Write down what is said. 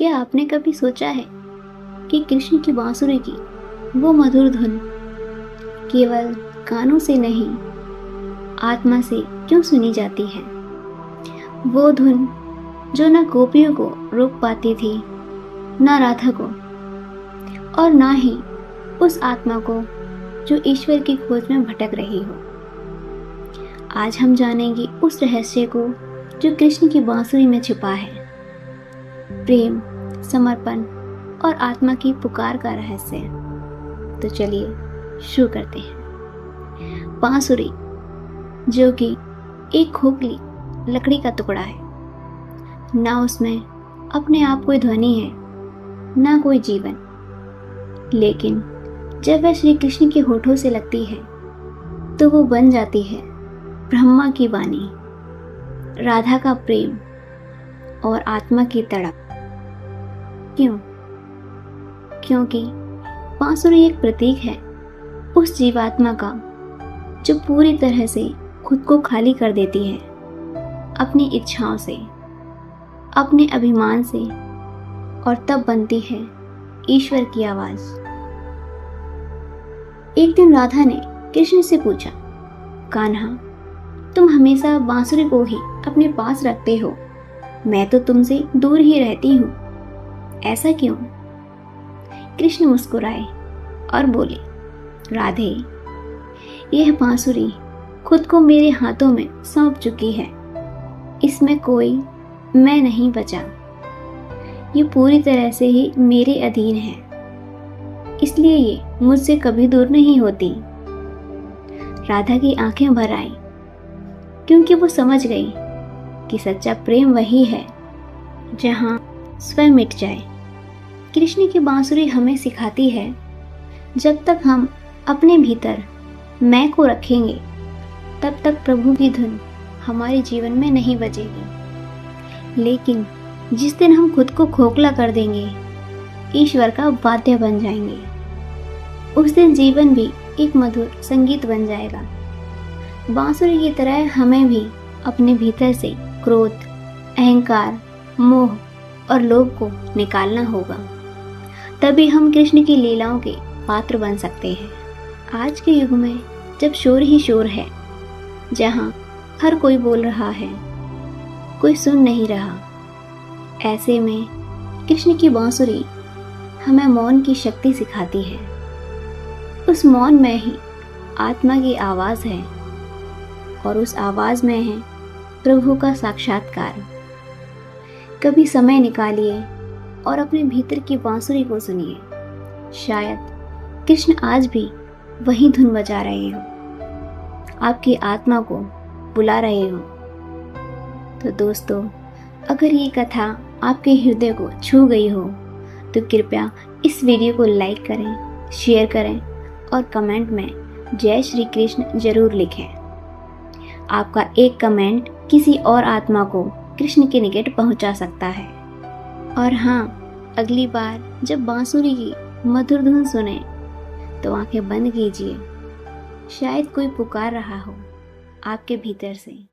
क्या आपने कभी सोचा है कि कृष्ण की बांसुरी की वो मधुर धुन केवल कानों से नहीं, आत्मा से क्यों सुनी जाती है? वो धुन जो न गोपियों को रोक पाती थी, न राधा को, और ना ही उस आत्मा को जो ईश्वर की खोज में भटक रही हो। आज हम जानेंगे उस रहस्य को जो कृष्ण की बांसुरी में छिपा है, प्रेम, समर्पण और आत्मा की पुकार का रहस्य। तो चलिए शुरू करते हैं। बांसुरी जो कि एक खोखली लकड़ी का टुकड़ा है, ना उसमें अपने आप कोई ध्वनि है, ना कोई जीवन, लेकिन जब वह श्री कृष्ण के होठों से लगती है तो वो बन जाती है ब्रह्मा की वाणी, राधा का प्रेम और आत्मा की तड़प। क्यों? क्योंकि बांसुरी एक प्रतीक है उस जीवात्मा का जो पूरी तरह से खुद को खाली कर देती है, अपनी इच्छाओं से, अपने अभिमान से, और तब बनती है ईश्वर की आवाज। एक दिन राधा ने कृष्ण से पूछा, कान्हा, तुम हमेशा बांसुरी को ही अपने पास रखते हो, मैं तो तुमसे दूर ही रहती हूँ, ऐसा क्यों? कृष्ण मुस्कुराए और बोले, राधे, यह बांसुरी खुद को मेरे हाथों में सौंप चुकी है, इसमें कोई मैं नहीं बचा, ये पूरी तरह से ही मेरे अधीन है, इसलिए ये मुझसे कभी दूर नहीं होती। राधा की आंखें भर आई, क्योंकि वो समझ गई कि सच्चा प्रेम वही है जहां स्वयं मिट जाए। कृष्ण की बांसुरी हमें सिखाती है, जब तक हम अपने भीतर मैं को रखेंगे, तब तक प्रभु की धुन हमारे जीवन में नहीं बजेगी। लेकिन जिस दिन हम खुद को खोखला कर देंगे, ईश्वर का वाद्य बन जाएंगे, उस दिन जीवन भी एक मधुर संगीत बन जाएगा। बांसुरी की तरह हमें भी अपने भीतर से क्रोध, अहंकार, मोह और लोभ को निकालना होगा, तभी हम कृष्ण की लीलाओं के पात्र बन सकते हैं। आज के युग में जब शोर ही शोर है, जहां हर कोई बोल रहा है, कोई सुन नहीं रहा, ऐसे में कृष्ण की बांसुरी हमें मौन की शक्ति सिखाती है। उस मौन में ही आत्मा की आवाज है, और उस आवाज में है प्रभु का साक्षात्कार। कभी समय निकालिए और अपने भीतर की बांसुरी को सुनिए, शायद कृष्ण आज भी वही धुन बजा रहे हो, आपकी आत्मा को बुला रहे हो। तो दोस्तों, अगर ये कथा आपके हृदय को छू गई हो तो कृपया इस वीडियो को लाइक करें, शेयर करें और कमेंट में जय श्री कृष्ण जरूर लिखें। आपका एक कमेंट किसी और आत्मा को कृष्ण के निकट पहुंचा सकता है। और हाँ, अगली बार जब बांसुरी की मधुर धुन सुने तो आंखें बंद कीजिए, शायद कोई पुकार रहा हो आपके भीतर से।